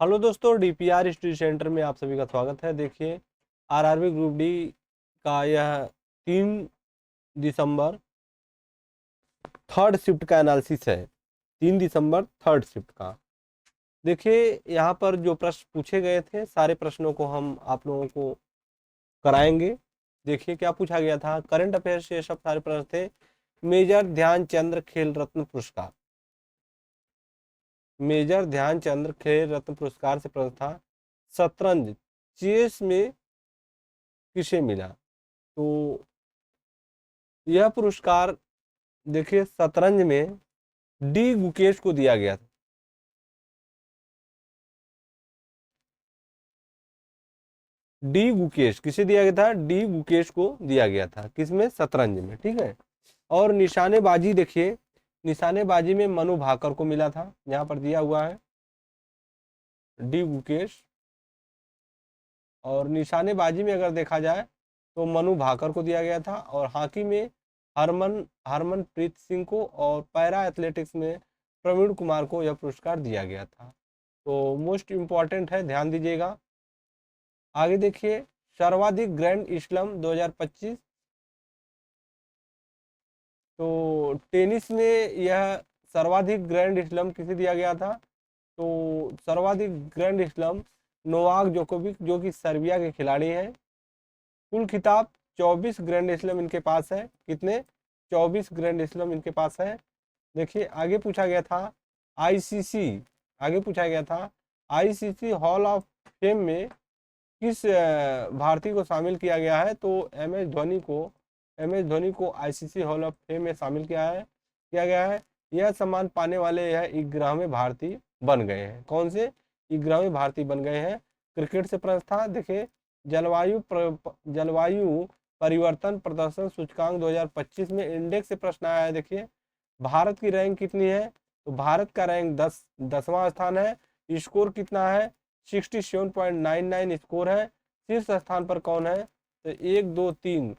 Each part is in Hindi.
हेलो दोस्तों, डीपीआर स्टडी सेंटर में आप सभी का स्वागत है। देखिए, आरआरबी ग्रुप डी का यह 3 दिसंबर थर्ड शिफ्ट का एनालिसिस है। 3 दिसंबर थर्ड शिफ्ट का। देखिए, यहाँ पर जो प्रश्न पूछे गए थे सारे प्रश्नों को हम आप लोगों को कराएंगे। देखिए क्या पूछा गया था। करंट अफेयर से सब सारे प्रश्न थे। मेजर ध्यानचंद्र खेल रत्न पुरस्कार, मेजर ध्यानचंद्र खेल रत्न पुरस्कार से प्रश्न था शतरंज चेस में किसे मिला। तो यह पुरस्कार देखिए शतरंज में डी गुकेश को दिया गया था। डी गुकेश किसे दिया गया था? डी गुकेश को दिया गया था। किसमें? शतरंज में। ठीक है। और निशानेबाजी देखिए, निशानेबाजी में मनु भाकर को मिला था। यहाँ पर दिया हुआ है डी गुकेश। और निशानेबाजी में अगर देखा जाए तो मनु भाकर को दिया गया था। और हॉकी में हरमनप्रीत सिंह को, और पैरा एथलेटिक्स में प्रवीण कुमार को यह पुरस्कार दिया गया था। तो मोस्ट इम्पॉर्टेंट है, ध्यान दीजिएगा। आगे देखिए, सर्वाधिक ग्रैंड स्लैम 2025। तो टेनिस में यह सर्वाधिक ग्रैंड स्लैम किसे दिया गया था? तो सर्वाधिक ग्रैंड स्लैम नोवाक जोकोविक, जो कि सर्बिया के खिलाड़ी हैं। कुल खिताब 24 ग्रैंड स्लैम इनके पास है। कितने? 24 ग्रैंड स्लैम इनके पास है। देखिए आगे पूछा गया था आईसीसी, आगे पूछा गया था आईसीसी हॉल ऑफ फेम में किस भारतीय को शामिल किया गया है? तो एम एस धोनी को आईसीसी हॉल ऑफ फेम में शामिल किया गया है। यह सम्मान पाने वाले यह 11वें भारतीय बन गए हैं। कौन से? 11वें भारतीय बन गए हैं। क्रिकेट से प्रश्न था। देखिए, जलवायु परिवर्तन प्रदर्शन सूचकांक 2025 में इंडेक्स से प्रश्न आया है। देखिए, भारत की रैंक कितनी है? तो भारत का रैंक 10वां स्थान है। स्कोर कितना है? 67.99 स्कोर है। शीर्ष स्थान पर कौन है? तो 1 2 3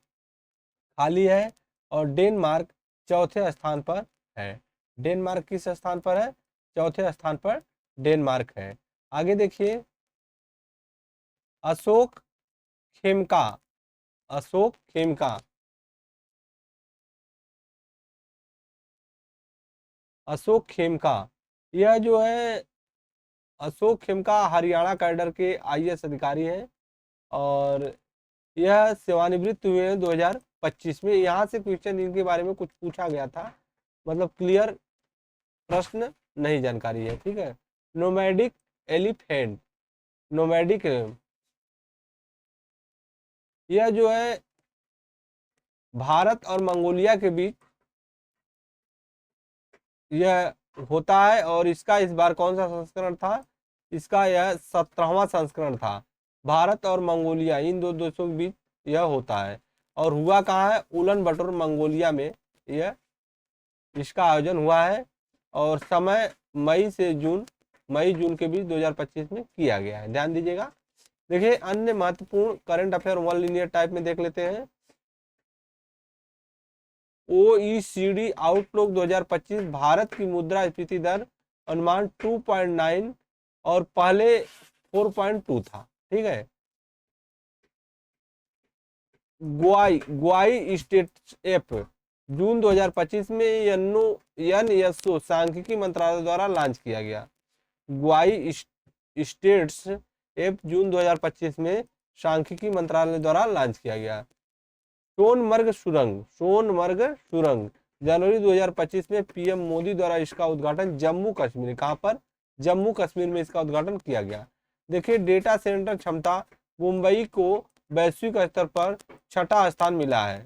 खाली है। और डेनमार्क चौथे स्थान पर है। डेनमार्क किस स्थान पर है? चौथे स्थान पर डेनमार्क है। आगे देखिए, अशोक खेमका, अशोक खेमका, अशोक खेमका, यह जो है अशोक खेमका हरियाणा कैडर के आईएएस अधिकारी हैं। और यह सेवानिवृत्त हुए हैं 2025 में। यहाँ से क्वेश्चन इनके बारे में कुछ पूछा गया था, मतलब क्लियर प्रश्न नहीं जानकारी है। ठीक है। नोमैडिक एलिफेंट, नोमैडिक, यह जो है भारत और मंगोलिया के बीच यह होता है। और इसका इस बार कौन सा संस्करण था? इसका यह 17वां संस्करण था। भारत और मंगोलिया इन दो देशों के बीच यह होता है। और हुआ कहाँ है? उलन बटोर मंगोलिया में यह इसका आयोजन हुआ है। और समय मई जून के बीच 2025 में किया गया है। ध्यान दीजिएगा। देखिए, अन्य महत्वपूर्ण current affair one linear type में देख लेते हैं। ओईसीडी आउटलुक 2025, भारत की मुद्रास्फीति दर अनुमान 2.9 और पहले 4.2 था। ठीक है। ग्वाई स्टेट एप जून 2025 में एनएसओ सांख्यिकी मंत्रालय द्वारा लॉन्च किया गया। ग्वाई स्टेट्स एप जून 2025 में सांख्यिकी मंत्रालय द्वारा लॉन्च किया गया। सोनमर्ग सुरंग जनवरी 2025 में पीएम मोदी द्वारा इसका उद्घाटन जम्मू कश्मीर, कहां पर? जम्मू कश्मीर में इसका उद्घाटन किया गया। देखिए, डेटा सेंटर क्षमता मुंबई को वैश्विक स्तर पर 6ठा स्थान मिला है।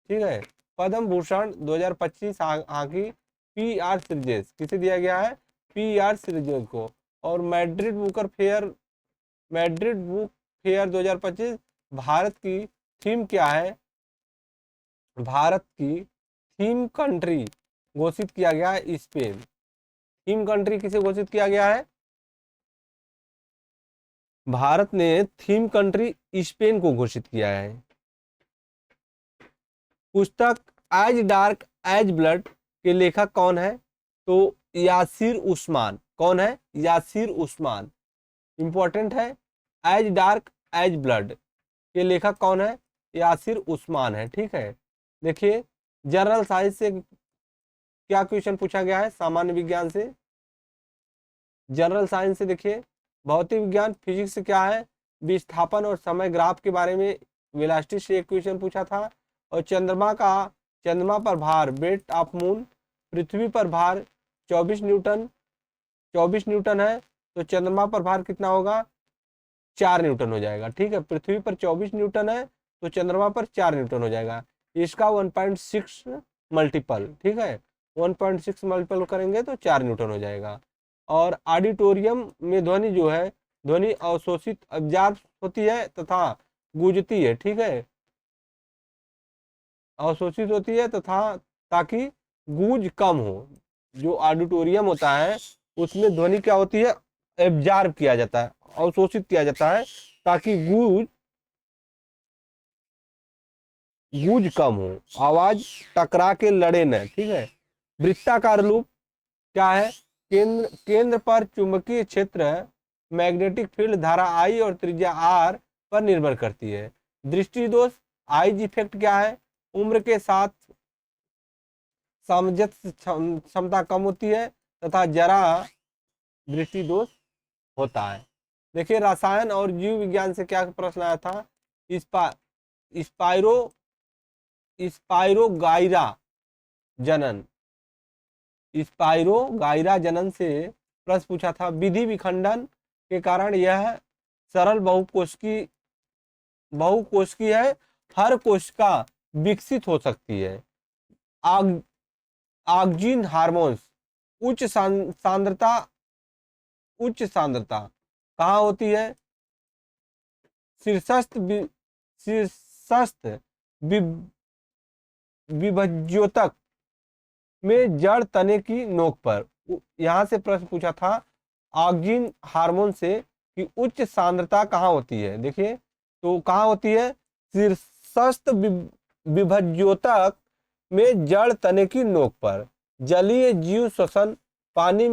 ठीक है। Padma Bhushan 2025 hockey PR series किसे दिया गया है? पीआर सीरीज को। और मैड्रिड बुक फेयर 2025, भारत की थीम क्या है? भारत की थीम कंट्री घोषित किया गया है स्पेन। थीम कंट्री किसे घोषित किया गया है? भारत ने थीम कंट्री स्पेन को घोषित किया है। पुस्तक एज डार्क एज ब्लड के लेखक कौन है? तो यासिर उस्मान। कौन है? यासिर उस्मान। इंपॉर्टेंट है। एज डार्क एज ब्लड, ये लेखक कौन है? यासिर उस्मान है। ठीक है, देखिए जनरल साइंस से क्या क्वेश्चन पूछा गया है, सामान्य विज्ञान से, जनरल साइंस से देखिए भौतिक विज्ञान फिजिक्स से क्या है, विस्थापन और समय ग्राफ के बारे में वेलोसिटी से एक क्वेश्चन पूछा था। और चंद्रमा पर भार, वेट ऑफ मून, पृथ्वी पर भार 24 न्यूटन है, तो चंद्रमा पर भार कितना होगा? 4 न्यूटन हो जाएगा। ठीक है, पृथ्वी पर 24 न्यूटन है तो चंद्रमा पर 4 न्यूटन हो जाएगा। इसका 1.6 मल्टीपल, ठीक है, 1.6 मल्टीपल करेंगे तो 4 न्यूटन हो जाएगा। और ऑडिटोरियम में ध्वनि जो है, ध्वनि अवशोषित अब्जॉर्ब होती है तथा गूंजती है। ठीक है, अवशोषित होती है तथा ताकि गूंज कम हो। जो ऑडिटोरियम होता है उसमें ध्वनि क्या होती है? एब्जॉर्ब किया जाता है, अवशोषित किया जाता है ताकि गूंज कम हो, आवाज टकरा के लड़े न। ठीक है, वृत्ताकार लूप क्या है? केंद्र पर चुंबकीय क्षेत्र मैग्नेटिक फील्ड धारा आई और त्रिज्या आर पर निर्भर करती है। दृष्टि दोष आइज इफेक्ट क्या है? उम्र के साथ सामंजस्य क्षमता कम होती है तथा जरा दृष्टि दोष होता है। देखिए रसायन और जीव विज्ञान से क्या प्रश्न आया था? स्पाइरो स्पाइरोगाइरा जनन, स्पाइरोगाइरा जनन से प्रश्न पूछा था। विधि विखंडन के कारण यह सरल बहुकोशिकी है, हर कोशिका विकसित हो सकती है। ऑक्जिन हार्मोन्स उच्च सांद्रता कहाँ होती है? शीर्षस्थ विभज्योतक में जड़ तने की नोक पर। यहां से प्रश्न पूछा था ऑक्जिन हार्मोन से कि उच्च सांद्रता कहाँ होती है। देखिए तो कहाँ होती है? शीर्षस्थ विभज्योतक में जड़ तने की नोक पर। जलीय जीव श्वसन पानी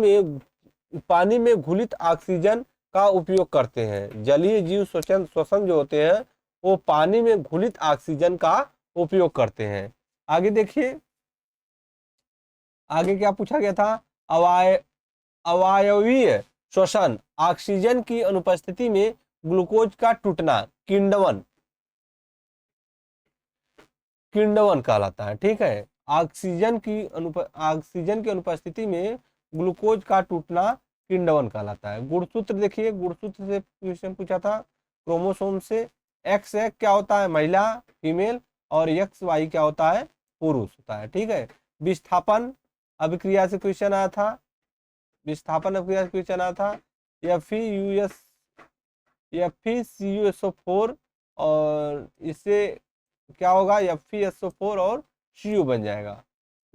में घुलित ऑक्सीजन का उपयोग करते हैं। जलीय जीव श्वसन जो होते हैं वो पानी में घुलित ऑक्सीजन का उपयोग करते हैं। आगे देखिए, आगे क्या पूछा गया था? अवायवीय श्वसन, ऑक्सीजन की अनुपस्थिति में ग्लूकोज का टूटना किण्वन कहलाता है। ठीक है, ऑक्सीजन की अनुपस्थिति में ग्लूकोज का टूटना किण्वन कहलाता है। गुणसूत्र देखिए, गुणसूत्र से क्वेश्चन पूछा था क्रोमोसोम से। एक्स क्या होता है? महिला, फीमेल, और एक्स वाई क्या होता है? पुरुष होता है। ठीक है, विस्थापन अभिक्रिया से क्वेश्चन आया था, FeCuSO4 और इससे क्या होगा? FeSO4 और Cu बन जाएगा।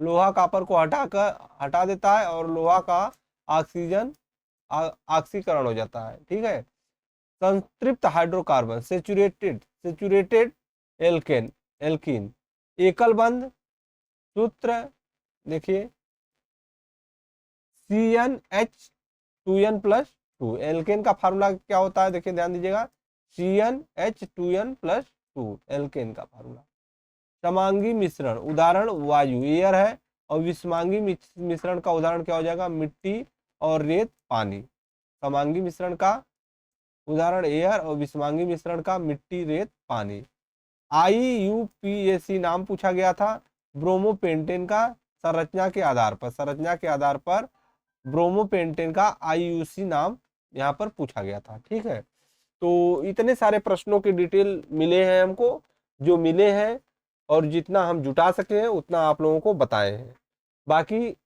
लोहा कॉपर को हटा देता है और लोहा का ऑक्सीकरण हो जाता है। ठीक है, संतृप्त हाइड्रोकार्बन सेचुरेटेड एल्कीन एकल बंध सूत्र देखिए CnH2n+2। एल्केन का फार्मूला क्या होता है? देखिए ध्यान दीजिएगा, CnH2n+2 एल्केन का फार्मूला। समांगी मिश्रण उदाहरण वायु एयर है, और विषमांगी मिश्रण का उदाहरण क्या हो जाएगा? मिट्टी और रेत पानी। समांगी मिश्रण का उदाहरण एयर और विषमांगी मिश्रण का मिट्टी रेत पानी। IUPAC नाम पूछा गया था ब्रोमोपेंटेन का संरचना के आधार पर ब्रोमोपेंटेन का IUC नाम यहाँ पर पूछा गया था। ठीक है, तो इतने सारे प्रश्नों के डिटेल मिले हैं हमको, जो मिले हैं और जितना हम जुटा सके हैं उतना आप लोगों को बताए हैं। बाकी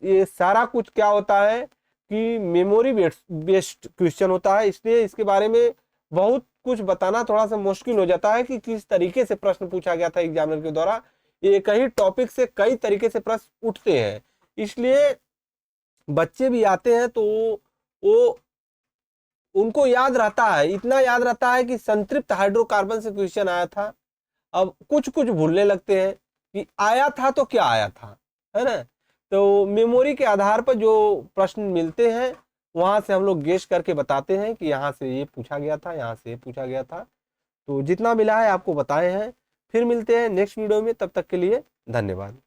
ये सारा कुछ क्या होता है कि मेमोरी बेस्ड क्वेश्चन होता है, इसलिए इसके बारे में बहुत कुछ बताना थोड़ा सा मुश्किल हो जाता है कि किस तरीके से प्रश्न पूछा गया था एग्जामिनर के द्वारा। एक ही टॉपिक से कई तरीके से प्रश्न उठते हैं, इसलिए बच्चे भी आते हैं तो वो उनको याद रहता है, इतना याद रहता है कि संतृप्त हाइड्रोकार्बन से क्वेश्चन आया था। अब कुछ भूलने लगते हैं कि आया था तो क्या आया था, है ना। तो मेमोरी के आधार पर जो प्रश्न मिलते हैं वहां से हम लोग गेस करके बताते हैं कि यहाँ से ये पूछा गया था, यहाँ से ये पूछा गया था। तो जितना मिला है आपको बताए हैं। फिर मिलते हैं नेक्स्ट वीडियो में, तब तक के लिए धन्यवाद।